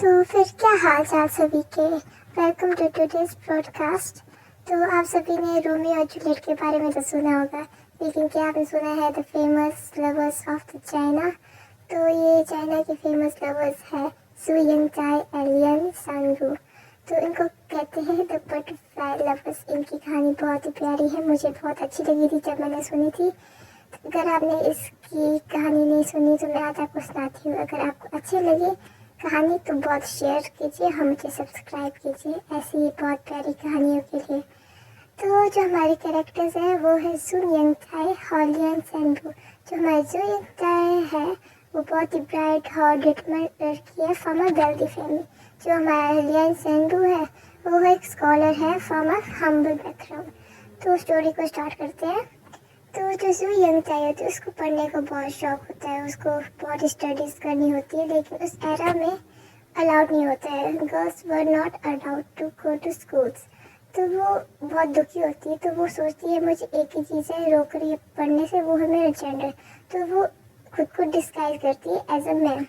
तो फिर क्या हाल चाल सभी के। Welcome to today's broadcast. तो आप सभी ने रोमियो और जूलियट के बारे में तो सुना होगा, लेकिन क्या आपने सुना है the famous lovers of the China. तो ये चाइना के फेमस लवर्स है सू यंगताई और लियन सांगू। तो इनको कहते हैं द बटरफ्लाई लवर्स। इनकी कहानी बहुत ही प्यारी है, मुझे बहुत अच्छी लगी थी जब मैंने सुनी थी। अगर आपने इसकी कहानी नहीं सुनी तो मैं आज आपको सुनाती हूँ। अगर आपको अच्छी लगे कहानी तो बहुत शेयर कीजिए, हम मुझे सब्सक्राइब कीजिए ऐसी ही बहुत प्यारी कहानियों के लिए। तो जो हमारे कैरेक्टर्स हैं वो है सुन यंगताई और लियन सैंडू। जो हमारी सू यंगताई है वो बहुत ही ब्राइट और डिटरमाइंड लड़की है फ्रॉम अ वेल्दी फैमिली। जो हमारा लियन सैंडू है वो एक स्कॉलर है फ्रॉम अ हम्बल बैकग्राउंड। तो स्टोरी को स्टार्ट करते हैं। तो जो सू यंगताई होती है उसको पढ़ने का बहुत शौक होता है, उसको बहुत स्टडीज़ करनी होती है, लेकिन उस एरा में अलाउड नहीं होता है। Girls were not allowed to go to schools. तो वो बहुत दुखी होती है। तो वो सोचती है मुझे एक ही चीज़ है रोक रही है पढ़ने से, वो है मेरा जेंडर। तो वो खुद को डिस्गाइज करती है एज अ मैन।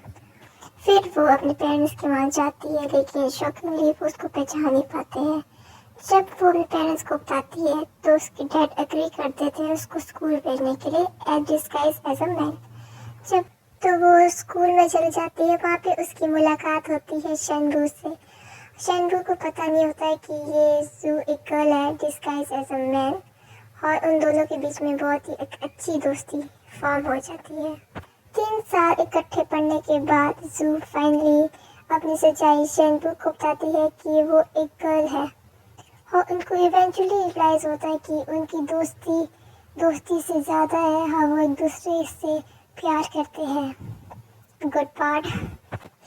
फिर वो अपने पेरेंट्स के वहाँ जाती है, लेकिन शॉकिंगली वो उसको पहचान नहीं पाते हैं। जब वो अपने पेरेंट्स को बताती है तो उसके डैड एग्री कर देते हैं उसको स्कूल भेजने के लिए as disguise as a man. जब तो वो स्कूल में चली जाती है, वहाँ पे उसकी मुलाकात होती है शेनरू से। शेनरू को पता नहीं होता है कि ये जू एक गर्ल है डिस्गाइज एज अ मैन, और उन दोनों के बीच में बहुत ही एक अच्छी दोस्ती फॉर्म हो जाती है। 3 साल इकट्ठे पढ़ने के बाद जू फाइनली अपनी सच्चाई शेनरू को बताती है कि वो एक गर्ल है, और उनको इवेंचुअली रियलाइज होता है कि उनकी दोस्ती से ज़्यादा है, हाँ वो एक दूसरे से प्यार करते हैं। Good part.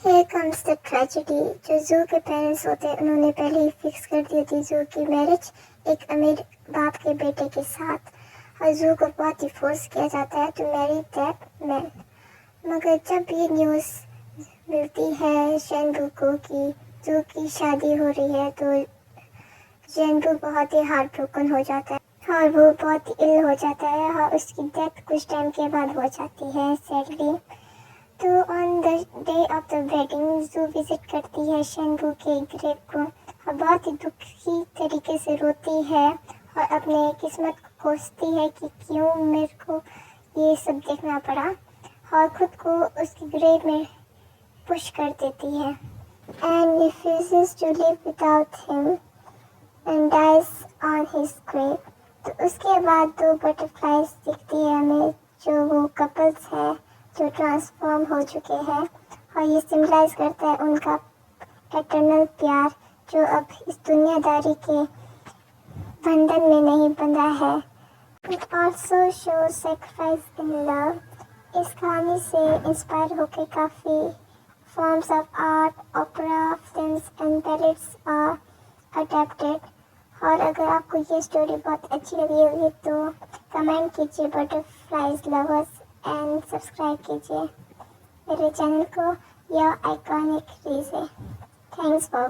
Here comes the tragedy. जो जू के पेरेंट्स होते हैं उन्होंने पहले ही फिक्स कर दी थी जू की मैरिज एक अमीर बाप के बेटे के साथ, और जू को बहुत ही फोर्स किया जाता है टू मैरी दैट मैन। मगर जब ये न्यूज़ मिलती है शेनरू को कि जू की शादी हो रही है तो जेनरू बहुत ही हार्ट ब्रोकन हो जाता है और वो बहुत ही इल हो जाता है, और उसकी डेथ कुछ टाइम के बाद हो जाती है सैडली। तो on the day of the wedding जू विजिट करती है शेनरू के ग्रेव को, और बहुत ही दुखी तरीके से रोती है और अपने किस्मत को कोसती है कि क्यों मेरे को ये सब देखना पड़ा, और खुद को उसके ग्रेव में पुश कर देती है and refuses to live without him and dies on his grave। तो उसके बाद 2 बटरफ्लाइज दिखती है हमें, जो वो कपल्स है जो ट्रांसफॉर्म हो चुके हैं, और ये सिम्बलाइज करता है उनका एटर्नल प्यार जो अब इस दुनियादारी के बंधन में नहीं बंधा है। It also show sacrifice in love. इस कहानी से इंस्पायर होकर काफ़ी forms of art, opera, films and ballets are adapted. और अगर आपको ये स्टोरी बहुत अच्छी लगी होगी तो कमेंट कीजिए बटरफ्लाइज लवर्स एंड सब्सक्राइब कीजिए मेरे चैनल को, योर आइकॉनिक रीज़े। Thanks for